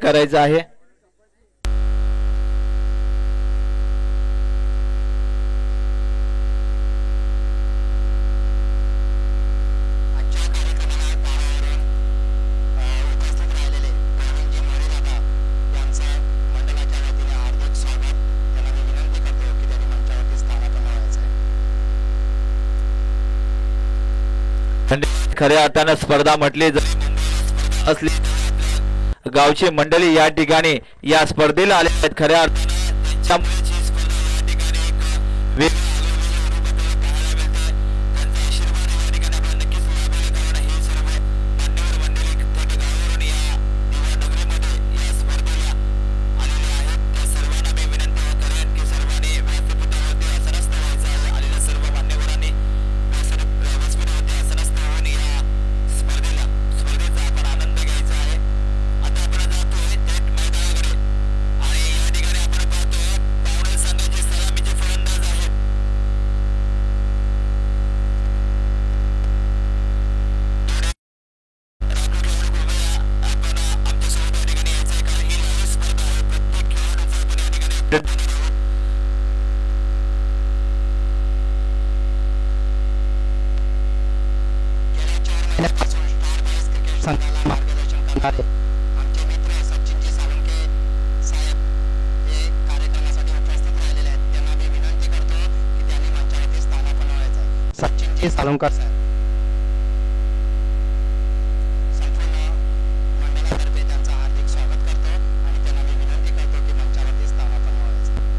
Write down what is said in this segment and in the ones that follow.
करायचं आहे। खऱ्या अर्थानं स्पर्धा म्हटली असली गावची मंडळी या ठिकाणी या स्पर्धेला आले आहेत। खऱ्या अर्थानं मार्गदर्शन करणारे आमचे मित्र सचिनजी साळुंखे साहेब हे कार्यक्रमासाठी उपस्थित राहिलेले आहेत। त्यांना मी विनंती करतो की त्यांनी मंचावरती स्थानापन्न व्हायचं आहे। सचिनजी साळुंखे साहेब संपूर्ण मंडळातर्फे त्यांचं हार्दिक स्वागत करतो आणि त्यांना मी विनंती करतो की मंचावरती स्थानापन्न व्हायचं आहे।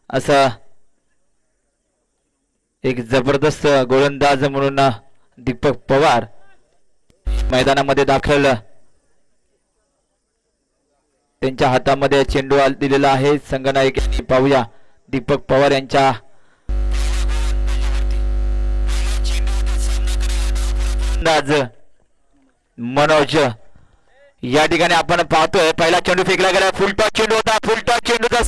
असा एक जबरदस्त गोलंदाज म्हणून दीपक पवार मैदानामध्ये दाखल। त्यांच्या हातामध्ये चेंडू दिलेला आहे। संघनायक यांनी पाहूया दीपक पवार यांच्या अंदाज मनोज या ठिकाणी आपण पाहतोय पहिला चेंडू फेकला गेला। फुल टॉस चेंडू होता। फुल टॉस चेंडूचा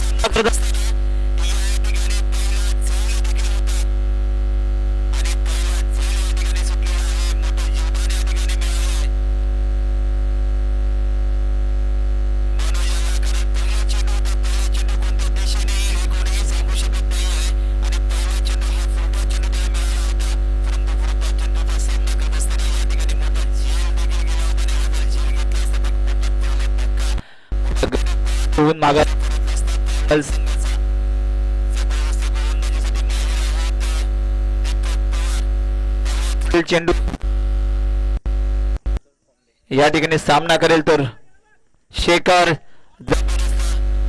मागा चेंडू या ठिकाणी सामना करेल तर शेखर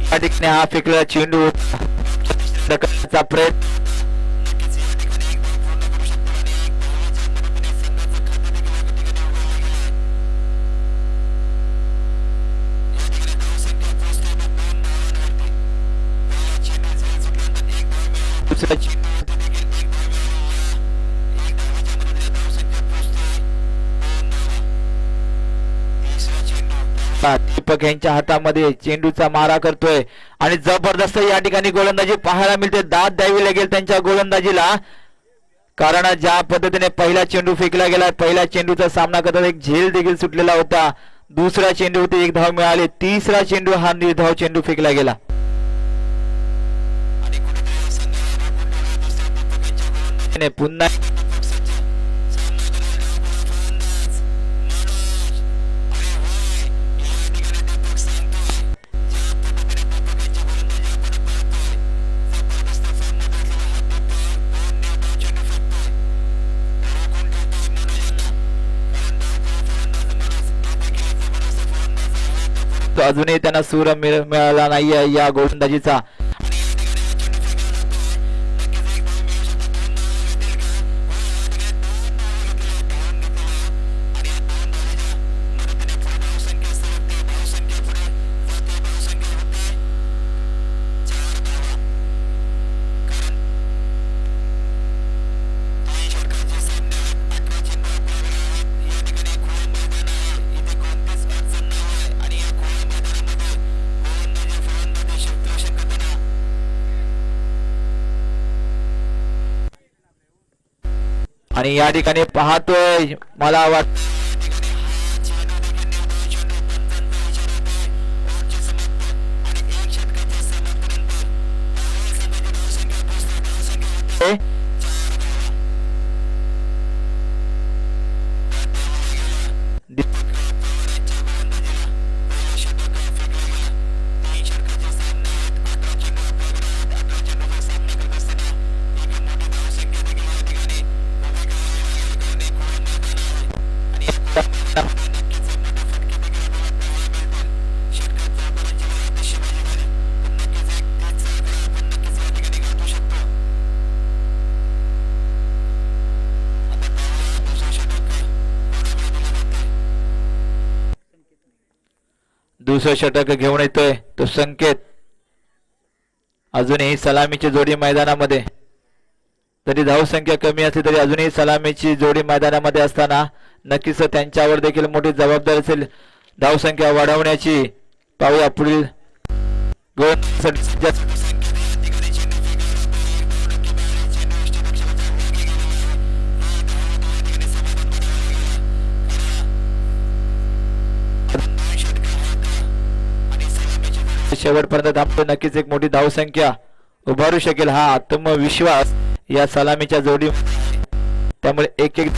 या ठिकाणी हा फेकलेला चेंडू ढकलण्याचा प्रयत्न दीपक यांच्या हातामध्ये चेंडूचा मारा करतोय आणि जबरदस्त या ठिकाणी गोलंदाजी पाहायला मिळते. दाद द्यावी लागेल त्यांच्या गोलंदाजीला, कारण ज्या पद्धतीने पहिला चेंडू फेकला गेला, पहिल्या चेंडूचा सामना करताना एक झेल देखील सुटलेला होता. दुसरा चेंडू होते, एक धाव मिळाली. तिसरा चेंडू हा निर्धाव चेंडू फेकला गेला. पुन्हा अजूनही त्यांना सूर मिळाला नाहीये या गोलंदाजीचा. आणि या ठिकाणी पाहतोय, मला वाटतं दुसरं षटक घेऊन येतोय तो संकेत. अजूनही सलामीची जोडी मैदानामध्ये, तरी धावसंख्या कमी असली तरी अजूनही सलामीची जोडी मैदानामध्ये असताना नक्कीच त्यांच्यावर देखील मोठी जबाबदारी असेल धावसंख्या वाढवण्याची. पाहूया पुढील गोल. शेवटपर्यंत थांबतो, नक्कीच एक मोठी धावसंख्या उभारू शकेल हा आत्मविश्वास या सलामीच्या जोडी. त्यामुळे एक एक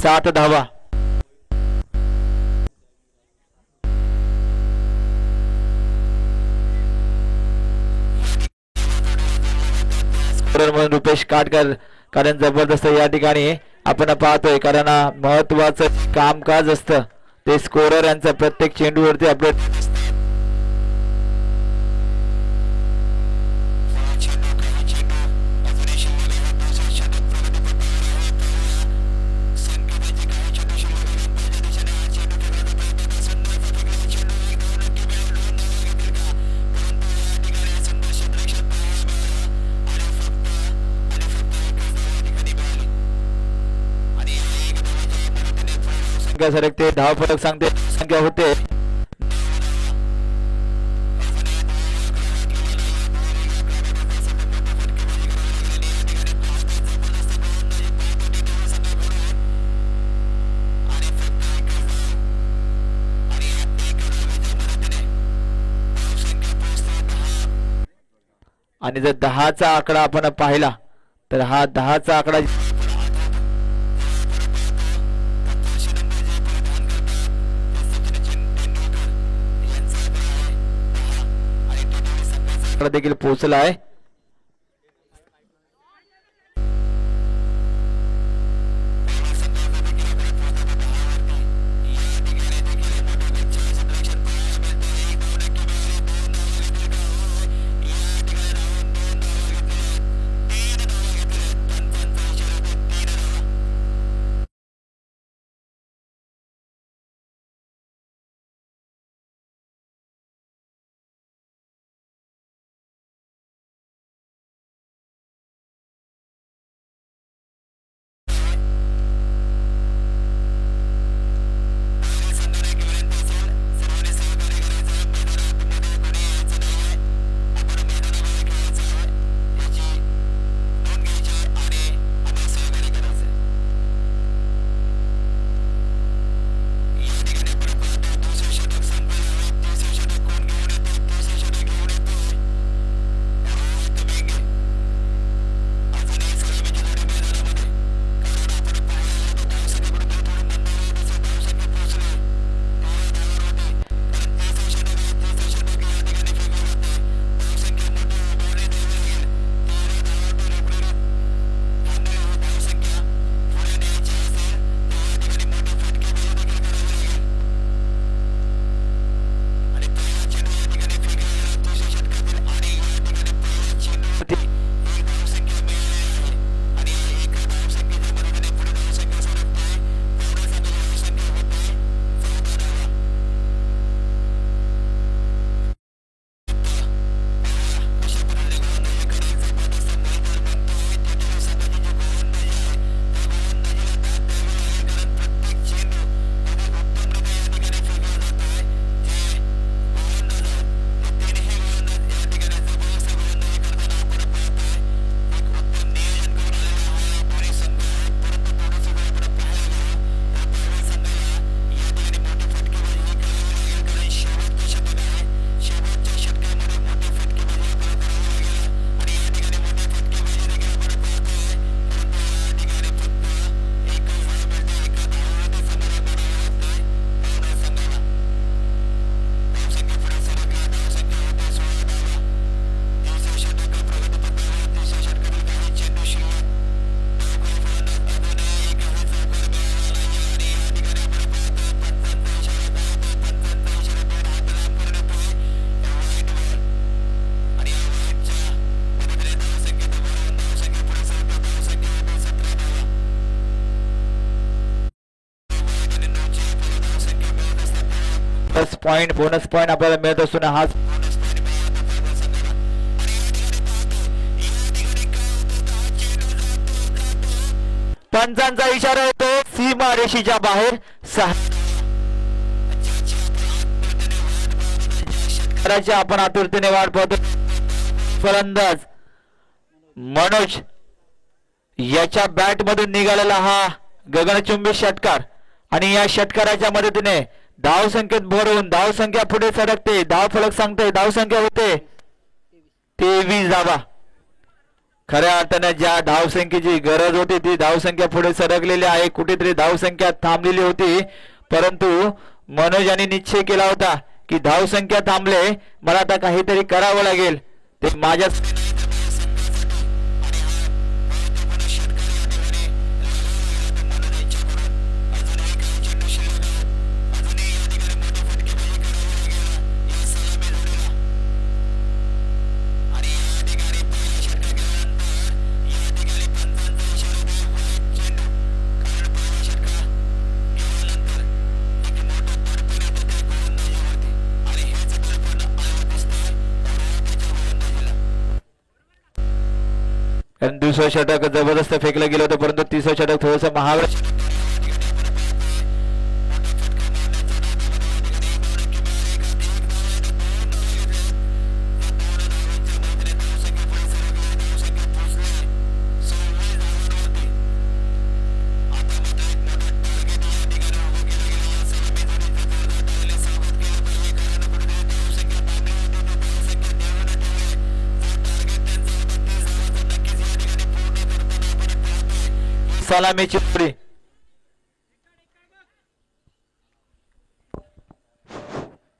सात धावा. म्हणून रुपेश काटकर, कारण जबरदस्त या ठिकाणी आपण पाहतोय, कारण महत्वाचं कामकाज असतं ते स्कोरर यांचं प्रत्येक चेंडूवरती अपडेट. सरकते धाव फरक सांगते संख्या होते. आणि जर 10चा आकडा आपण पाहिला तर हा 10चा आकडा देखील पोहोचला आहे. पॉइंट बोनस पॉइंट आपल्याला मिळत असून हा पंचांचा इशारा येतो सीमा रेषेच्या बाहेर आपण आतुरतेने वाट पाहतो फलंदाज मनोज याच्या बॅट मधून निघालेला हा गगनचुंबी षटकार आणि या षटकाराच्या मदतीने धाव संख्येत भर होऊन धाव संख्या पुढे सरकते धाव फलक सांगते धाव संख्या होते 23 धावा खऱ्या अर्थाने ज्या धाव संख्येची गरज होती ती धाव संख्या पुढे सरकलेली आहे कुठेतरी धाव संख्या थांबलेली होती परंतु मनोज यांनी निश्चय केला होता की धाव संख्या थांबले मला आता काहीतरी करावं लागेल ते माझ्या दुसरं षटक जबरदस्त फेकलं गेलं होतं परंतु तिसरं षटक थोडंसं महागडं सलामीची पुढे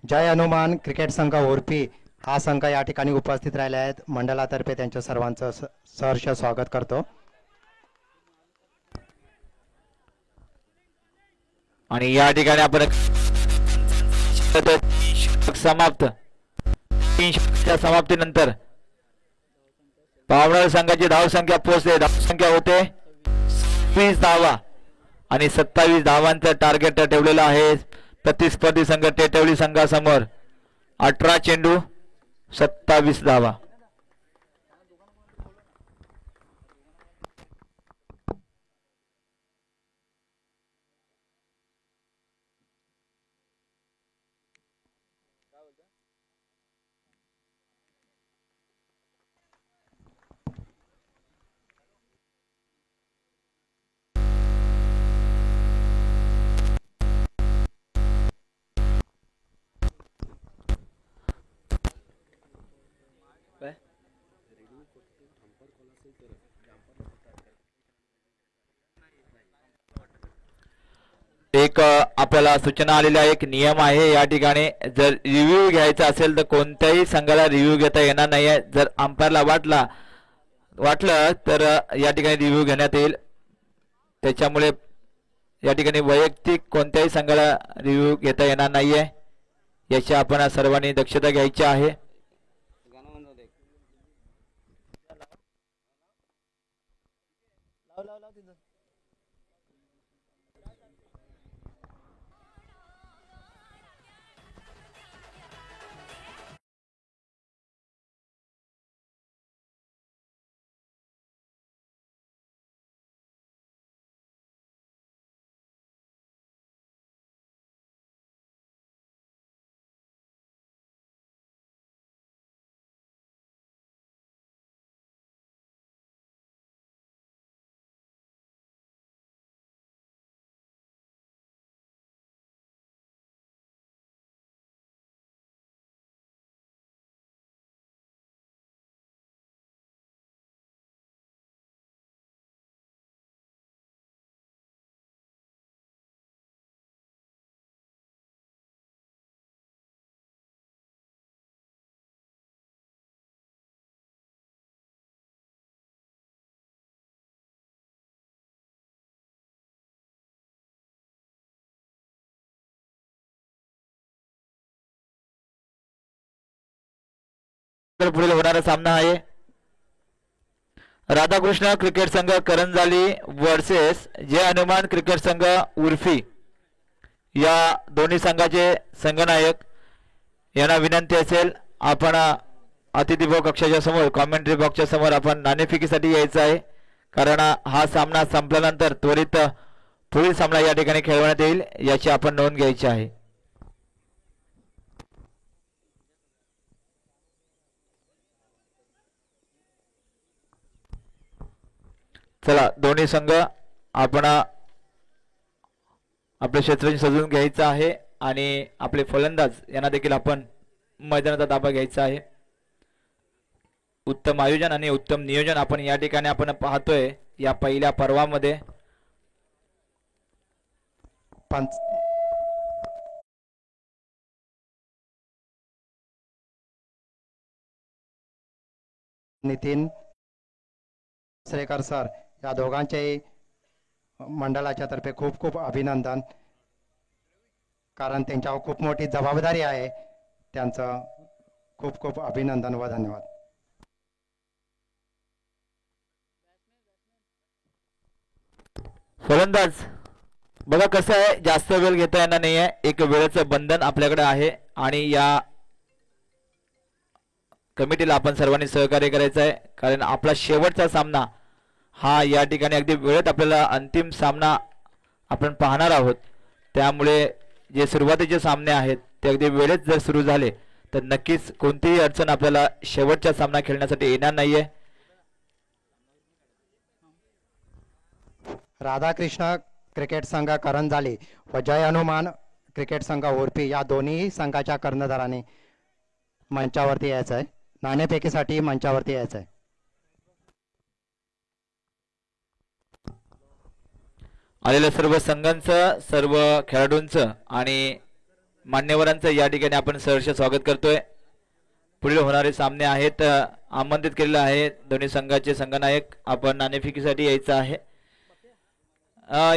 जय हनुमान क्रिकेट संघ ओरपी हा संघ या ठिकाणी उपस्थित राहिले आहेत मंडळातर्फे त्यांच्या सर्वांचं सहर्ष स्वागत करतो आणि या ठिकाणी आपण समाप्त समाप्तीनंतर पावणार संघाची धाव संख्या पोहोचते धाव संख्या होते 20 धावा आणि 27 धावांचं टार्गेट ठेवलेलं आहे प्रतिस्पर्धी संघ टेटवली संघासमोर 18 चेंडू 27 धावा एक आपल्याला सूचना आलेली आहे एक नियम आहे या ठिकाणी जर रिव्ह्यू घ्यायचा असेल तर कोणत्याही संघाला रिव्ह्यू घेता येणार नाहीये जर अंपायरला वाटलं तर या ठिकाणी रिव्ह्यू घेण्यात येईल त्याच्यामुळे या ठिकाणी वैयक्तिक कोणत्याही संघाला रिव्ह्यू घेता येणार नाहीये याची आपण सर्वांनी दक्षता घ्यायची आहे पुढील होणारा सामना आहे राधाकृष्ण क्रिकेट संघ करंजाली वर्सेस जय हनुमान क्रिकेट संघ उर्फी या दोन्ही संघाचे संघनायक यांना विनंती असेल आपण अतिथी कक्षाच्या समोर कॉमेंट्री बॉक्सच्या समोर आपण नाणेफेकीसाठी यायचं आहे, कारण हा सामना संपल्यानंतर त्वरित पुढील सामना या ठिकाणी खेळवण्यात येईल याची आपण नोंद घ्यायची आहे. चला दोन्ही संघ आपण आपले क्षेत्र सजवून घ्यायचं आहे आणि आपले फलंदाज यांना देखील आपण मैदानाचा ताबा घ्यायचा आहे. उत्तम आयोजन आणि उत्तम नियोजन आपण या ठिकाणी आपण पाहतोय या पहिल्या पर्वामध्ये. नितीन श्रेकर सर या दोघांच्याही मंडळाच्या तर्फे खूप खूप अभिनंदन, कारण त्यांच्यावर खूप मोठी जबाबदारी आहे. त्यांचं खूप खूप अभिनंदन व धन्यवाद. फलंदाज बघा कसं आहे, जास्त वेळ घेता येणार नाहीये, एक वेळेचं बंधन आपल्याकडे आहे आणि या कमिटीला आपण सर्वांनी सहकार्य करायचं आहे, कारण आपला शेवटचा सामना हा या ठिकाणी अगदी वेळेत आपल्याला अंतिम सामना आपण पाहणार आहोत. त्यामुळे जे सुरुवातीचे सामने आहेत ते अगदी वेळेत जर सुरू झाले तर नक्कीच कोणतीही अडचण आपल्याला शेवटचा सामना खेळण्यासाठी येणार नाहीये. राधाकृष्ण क्रिकेट संघ करंजाली व जय हनुमान क्रिकेट संघ उर्फी या दोन्ही संघाच्या कर्णधाराने मंचावरती यायचं आहे. नाणेफेकीसाठी मंचावरती यायचं आहे. आलेल्या सर्व संघांचं, सर्व खेळाडूंचं आणि मान्यवरांचं या ठिकाणी आपण सहर्ष स्वागत करतोय. पुढील होणारे सामने आहेत, आमंत्रित केलेले आहे दोन्ही संघाचे संघनायक आपण नाणेफेकीसाठी यायचं आहे.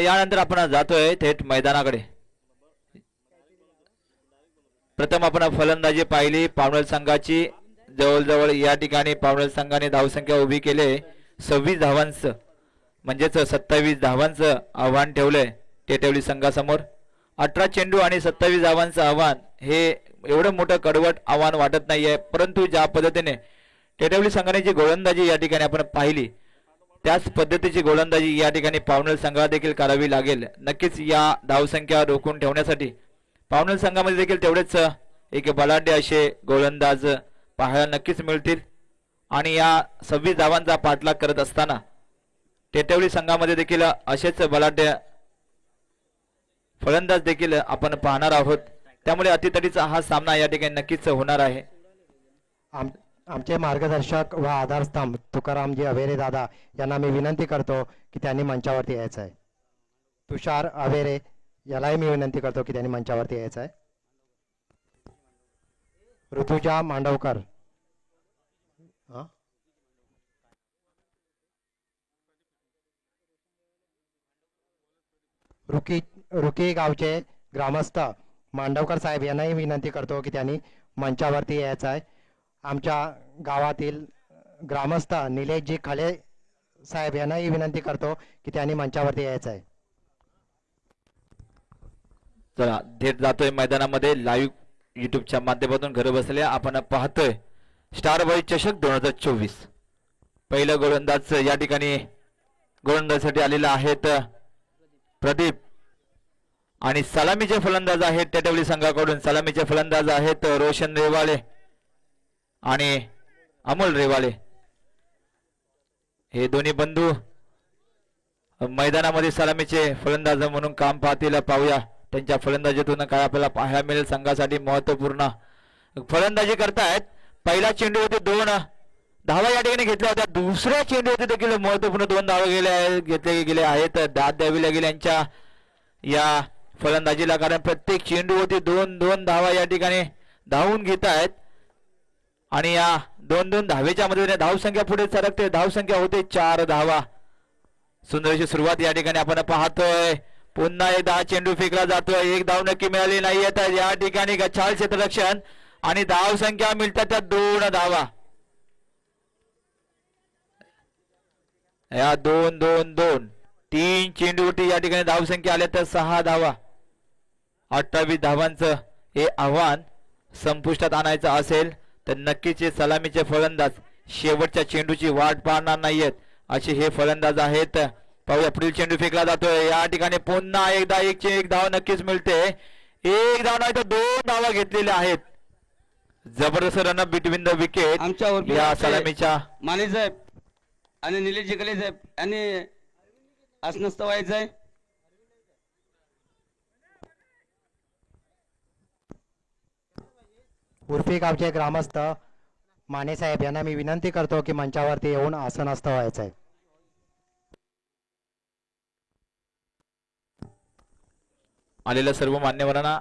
यानंतर आपण जातोय थेट मैदानाकडे. प्रथम आपण फलंदाजी पाहिली पावनल संघाची. जवळजवळ या ठिकाणी पावनल संघाने धावसंख्या उभी केले 26 धावांचं, म्हणजेच 27 धावांचं आव्हान ठेवलंय टेटवली संघासमोर. 18 चेंडू आणि 27 धावांचं आव्हान हे एवढं मोठं कडवट आव्हान वाटत नाहीये, परंतु ज्या पद्धतीने टेटवली संघाने जी गोलंदाजी या ठिकाणी आपण पाहिली त्याच पद्धतीची गोलंदाजी या ठिकाणी पावनल संघाला देखील करावी लागेल. नक्कीच या धावसंख्या रोखून ठेवण्यासाठी पावनल संघामध्ये देखील तेवढेच एक बलाढ्य असे गोलंदाज पाहायला नक्कीच मिळतील आणि या 26 धावांचा पाठलाग करत असताना टेटवली संघामध्ये देखील असेच बलाढ्य फलंदाज देखील आपण पाहणार आहोत. त्यामुळे अतितडीचा हा सामना या ठिकाणी नक्कीच होणार आहे. आमचे मार्गदर्शक व आधारस्तंभ तुकारामजी अवेरे दादा यांना मी विनंती करतो की त्यांनी मंचावरती यायचं आहे. तुषार अवेरे यालाही मी विनंती करतो की त्यांनी मंचावरती यायचं आहे. ऋतुजा मांडवकर, रुकी गावचे ग्रामस्थ मांडवकर साहेब यांनाही विनंती करतो की त्यांनी मंचावरती यायचं आहे. आमच्या गावातील ग्रामस्थ निलेशजी खले साहेब यांनाही विनंती करतो की त्यांनी मंचावरती यायचं आहे. चला थेट जातोय मैदानामध्ये लाईव्ह युट्यूबच्या माध्यमातून घर बसल्या आपण पाहतोय स्टार बॉय चषक 2024. पहिलं गोलंदाज या ठिकाणी गोलंदाजीसाठी आलेला आहेत प्रदीप आणि सलामीचे फलंदाज आहेत टेटवली संघाकडून. सलामीचे फलंदाज आहेत रोशन रेवाळे आणि अमोल रेवाळे. हे दोन्ही बंधू मैदानामध्ये सलामीचे फलंदाज म्हणून काम पाहतील. पाहूया त्यांच्या फलंदाजीतून काय आपल्याला पाहायला मिळेल. संघासाठी महत्वपूर्ण फलंदाजी करतायत. पहिला चेंडू होते 2 धावा या ठिकाणी घेतल्या होत्या. दुसऱ्या चेंडूवरती देखील महत्वपूर्ण 2 धावा घेतले गेले आहेत. दाद द्यावी लागेल यांच्या या फलंदाजीला, कारण प्रत्येक चेंडूवरती 2-2 धावा या ठिकाणी धावून घेत आहेत आणि या 2-2 धावेच्या मदतीने धावसंख्या पुढे सरकते. धावसंख्या होते 4 धावा. सुंदरशी सुरुवात या ठिकाणी आपण पाहतोय. पुन्हा एकदा चेंडू फेकला जातोय. एक धाव नक्की मिळाली नाहीये तर या ठिकाणी गच्छाल क्षेत्ररक्षण आणि धावसंख्या मिळतात त्या 2 धावा. या 2-2-2 3 चेंडूवरती या ठिकाणी धावसंख्या आल्या तर 6 धावा. 28 धावांचं हे आव्हान संपुष्टात आणायचा असेल तर नक्कीच हे सलामीचे फलंदाज शेवटच्या चेंडूची वाट पाहणार नाहीयेत असे हे फलंदाज आहेत. पाहूया पुढील चेंडू फेकला जातोय. या ठिकाणी पुन्हा एकदा एक धाव नक्कीच मिळते. एक धाव नाही तर 2 धावा घेतलेल्या आहेत. जबरदस्त रनअप बिटवीन द विकेट आमच्या या सलामीच्या. माने साहेब आणि निलेश जिकले साहेब यांनी असनस्त व्हायचंय. उर्फी गावचे ग्रामस्थ माने साहेब यांना मी विनंती करतो की मंचावरती येऊन आसनस्थ व्हायचं आहे. आलेल्या सर्व मान्यवरांना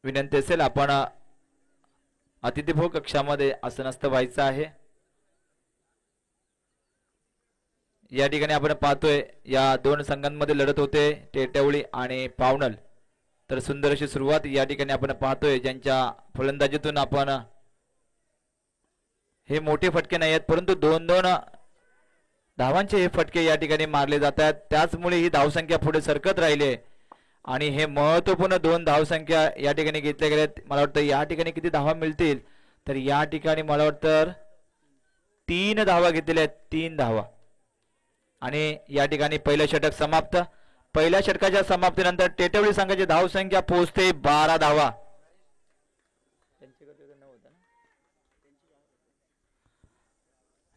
विनंती असेल आपण अतिथीभोग कक्षामध्ये आसनस्थ व्हायचं आहे. या ठिकाणी आपण पाहतोय या दोन संघांमध्ये लढत होते टेटवळी आणि पावनल. तर सुंदर अशी सुरुवात या ठिकाणी आपण पाहतोय ज्यांच्या फलंदाजीतून आपण हे मोठे फटके नाही आहेत परंतु 2-2 धावांचे हे फटके या ठिकाणी मारले जात आहेत. त्याचमुळे ही धावसंख्या पुढे सरकत राहिली आणि हे महत्वपूर्ण 2 धावसंख्या या ठिकाणी घेतल्या गेल्यात. मला वाटतं या ठिकाणी किती धावा मिळतील तर या ठिकाणी मला वाटतं 3 धावा घेतलेल्या आहेत. 3 धावा आणि या ठिकाणी पहिलं षटक समाप्त. पहिल्या षटकाच्या समाप्तीनंतर टेटवळी संघाची धावसंख्या पोहोचते 12 धावा.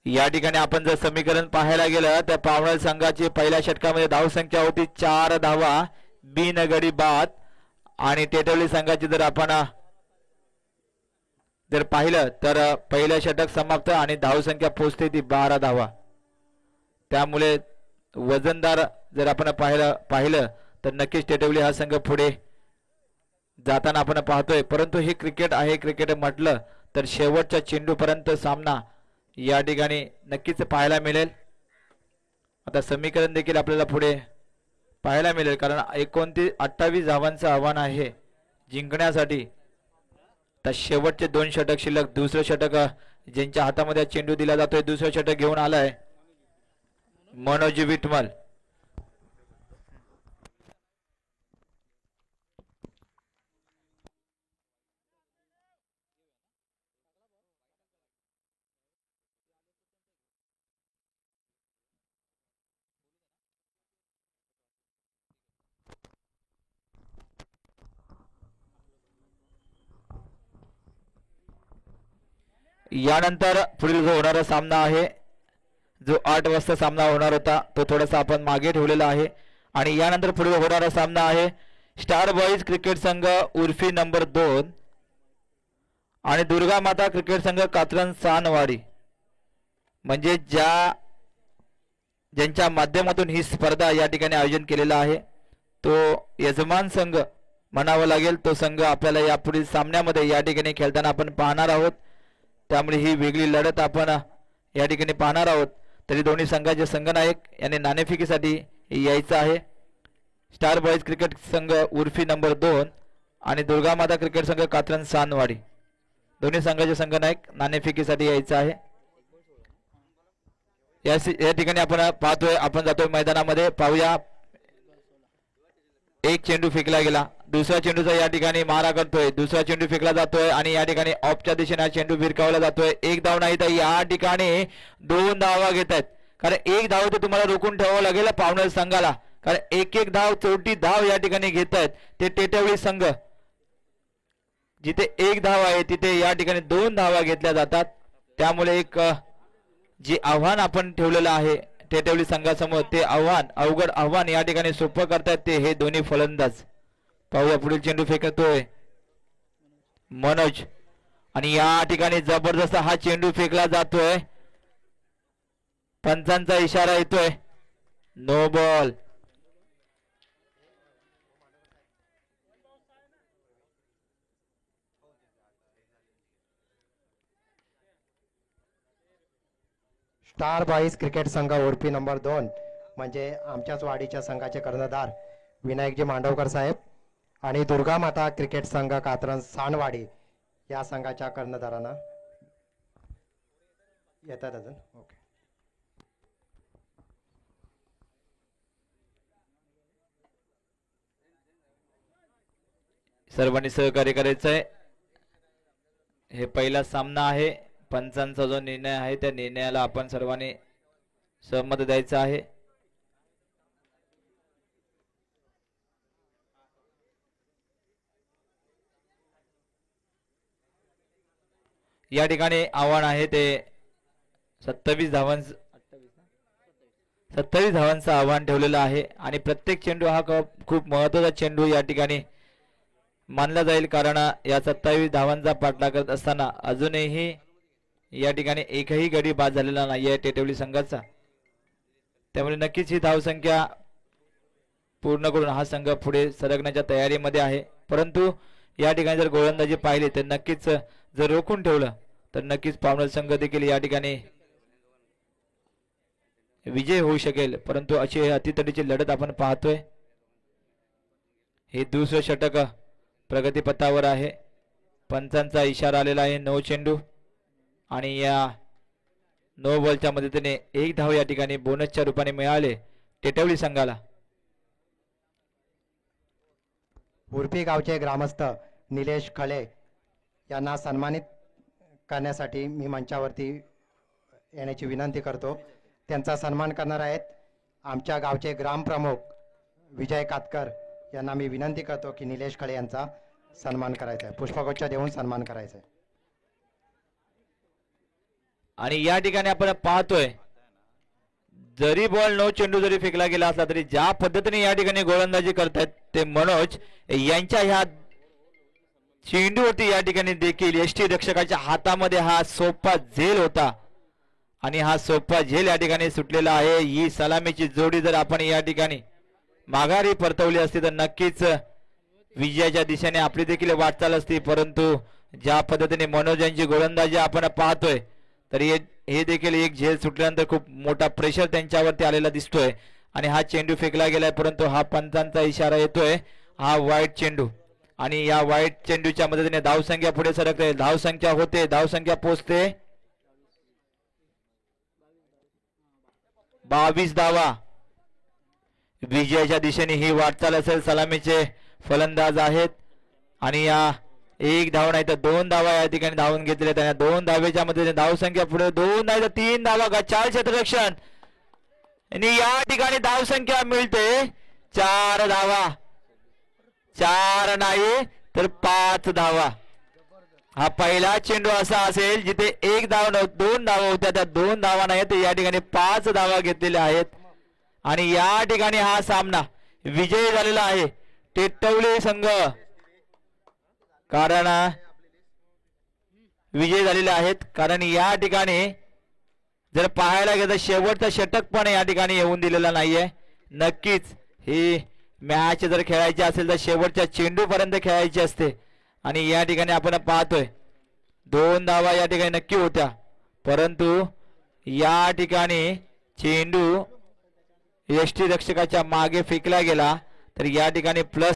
या ठिकाणी आपण जर समीकरण पाहायला गेलं तर पावनल संघाची पहिल्या षटकामध्ये धावसंख्या होती 4 धावा बिनगडी बाद आणि टेटवली संघाची जर आपण जर पाहिलं तर पहिलं षटक समाप्त आणि धावसंख्या पोहोचते ती 12 धावा. त्यामुळे वजनदार जर आपण पाहिलं तर नक्कीच टेटवली हा संघ पुढे जाताना आपण पाहतोय. परंतु हे क्रिकेट आहे. क्रिकेट म्हटलं तर शेवटच्या चेंडूपर्यंत सामना या ठिकाणी नक्कीच पाहायला मिळेल. आता समीकरण देखील आपल्याला पुढे पाहायला मिळेल कारण 28 धावांचं आव्हान आहे जिंकण्यासाठी. तर शेवटचे 2 षटक शिल्लक. दुसरं षटक ज्यांच्या हातामध्ये चेंडू दिला जातोय दुसरं षटक घेऊन आलाय मनोज विटमल. यानंतर पुढील जो होणारा सामना आहे जो 8 वाजता सामना होणार होता तो थोडासा आपण मागे ठेवलेला आहे आणि यानंतर पुढील होणारा सामना आहे स्टार बॉईज क्रिकेट संघ उर्फी नंबर 2 आणि दुर्गा माता क्रिकेट संघ कात्रज सानवाडी. म्हणजे ज्यांच्या माध्यमातून ही स्पर्धा या ठिकाणी आयोजन केलेला आहे तो यजमान संघ म्हणावा लागेल. तो संघ आपल्याला यापुढील सामन्यामध्ये या ठिकाणी खेळताना आपण पाहणार आहोत. त्यामुळे ही वेगळी लढत आपण या ठिकाणी पाहणार आहोत. तरी दोन्ही संघाचे संघनायक यांनी नाणेफेकीसाठी यायचं आहे. स्टार बॉईज क्रिकेट संघ उर्फी नंबर 2 आणि दुर्गा माता क्रिकेट संघ कात्रज सानवाडी दोन्ही संघाचे संघनायक नाणेफेकीसाठी यायचं आहे. या ठिकाणी आपण पाहतोय आपण जातोय मैदानामध्ये. पाहूया एक चेंडू फेकला गेला. दुसरा चेंडूचा या ठिकाणी मारा करतोय. दुसरा चेंडू फेकला जातोय आणि या ठिकाणी ऑफच्या दिशेने हा चेंडू भिरकावला जातोय. एक धाव नाही तर या ठिकाणी 2 धावा घेत आहेत कारण एक धाव तर तुम्हाला रोखून ठेवावं लागेल पावनल संघाला कारण एक धाव 4थी धाव या ठिकाणी घेत आहेत ते टेटवळी संघ. जिथे एक धाव आहे तिथे या ठिकाणी 2 धावा घेतल्या जातात. त्यामुळे एक जे आव्हान आपण ठेवलेलं आहे टेटवली संघासमोर ते अवघड आव्हान या ठिकाणी सोपं करतात ते हे दोन्ही फलंदाज. पाहूया पुढील चेंडू फेकतोय मनोज आणि या ठिकाणी जबरदस्त हा चेंडू फेकला जातोय. पंचांचा इशारा येतोय no ball. Star boys cricket संघ उर्फी नंबर 2 म्हणजे आमच्याच वाडीच्या संघाचे कर्णधार विनायकजी मांडवकर साहेब आणि दुर्गा माता क्रिकेट संघ कात्रज सानवाडी या संघाच्या कर्णधारांना येतात अजून. ओके. सर्वांनी सहकार्य करायचं आहे. हे पहिला सामना आहे. पंचांचा जो निर्णय आहे त्या निर्णयाला आपण सर्वांनी सहमत द्यायचं आहे. या ठिकाणी आव्हान आहे ते 27 धावांचं आव्हान ठेवलेलं आहे आणि प्रत्येक चेंडू हा खूप महत्वाचा चेंडू या ठिकाणी मानला जाईल, कारण या 27 धावांचा पाठलाग करत असताना अजूनही या ठिकाणी एकही गडी बाद झालेला नाही आहे टेटवली संघाचा. त्यामुळे नक्कीच ही धावसंख्या पूर्ण करून हा संघ पुढे सरकण्याच्या तयारीमध्ये आहे. परंतु या ठिकाणी जर गोलंदाजी पाहिली तर नक्कीच जर रोखून ठेवलं तर नक्कीच पावनल संघ देखील या ठिकाणी विजय होऊ शकेल. परंतु अशी अतितडीची लढत आपण पाहतोय. हे दुसरं षटक प्रगतीपथावर आहे. पंचांचा इशारा आलेला आहे 9 चेंडू आणि या 9 बॉलच्या मदतीने 1 धाव या ठिकाणी बोनसच्या रूपाने मिळाले टेटवली संघाला. उर्फी गावचे ग्रामस्थ निलेश खळे यांना सन्मानित करण्यासाठी मी मंचावरती येण्याची विनंती करतो. त्यांचा सन्मान करणार आहेत आमच्या गावचे ग्रामप्रमुख विजय कातकर यांना मी विनंती करतो की निलेश खळे यांचा सन्मान करायचा आहे, पुष्पगुच्छ देऊन सन्मान करायचा आहे. आणि या ठिकाणी आपण पाहतोय जरी बॉल 9 चेंडू जरी फेकला गेला असला तरी ज्या पद्धतीने या ठिकाणी गोलंदाजी करतायत ते मनोज यांच्या ह्या चेंडूवरती या ठिकाणी देखील यष्टी रक्षकाच्या हातामध्ये हा सोपा झेल होता आणि हा सोपा झेल या ठिकाणी सुटलेला आहे. ही सलामीची जोडी जर आपण या ठिकाणी माघारी परतवली असती तर नक्कीच विजयाच्या दिशेने आपली देखील वाटचाल असती. परंतु ज्या पद्धतीने मनोज यांची गोलंदाजी आपण पाहतोय तर हे देखील एक झेल सुटल्यानंतर खूप मोठा प्रेशर त्यांच्यावरती आलेला दिसतोय आणि हा चेंडू फेकला गेलाय. परंतु हा पंचांचा इशारा येतोय, हा वाईट चेंडू आणि या वाईट चेंडूच्या मदतीने धावसंख्या पुढे सरकते. धावसंख्या होते, धावसंख्या पोहोचते 22 धावा. विजयाच्या दिशेने ही वाटचाल असेल. सलामीचे फलंदाज आहेत आणि या 1 धाव नाही तर 2 धावा या ठिकाणी धावून घेतले. त्या 2 धावेच्या मदतीने धावसंख्या पुढे 2 नाही तर 3 धावा. गच्चाळ क्षेत्ररक्षण आणि या ठिकाणी धावसंख्या मिळते 4 धावा. 4 नाही तर 5 धावा. हा पहिला चेंडू असा असेल जिथे 1 धाव 2 धावा होत्या, त्या 2 धावा नाही तर या ठिकाणी 5 धावा घेतलेल्या आहेत आणि या ठिकाणी हा सामना विजयी झालेला आहे टेटवली संघ. कारण विजयी झालेले आहेत कारण या ठिकाणी जर पाहायला गेलं तर शेवटचा षटक पण या ठिकाणी येऊन दिलेला नाहीये. नक्कीच ही मॅच जर खेळायची असेल तर शेवटच्या चेंडू पर्यंत खेळायची असते आणि या ठिकाणी आपण पाहतोय 2 धावा या ठिकाणी नक्की होत्या, परंतु या ठिकाणी चेंडू यष्टी रक्षकाच्या मागे फेकला गेला तर या ठिकाणी प्लस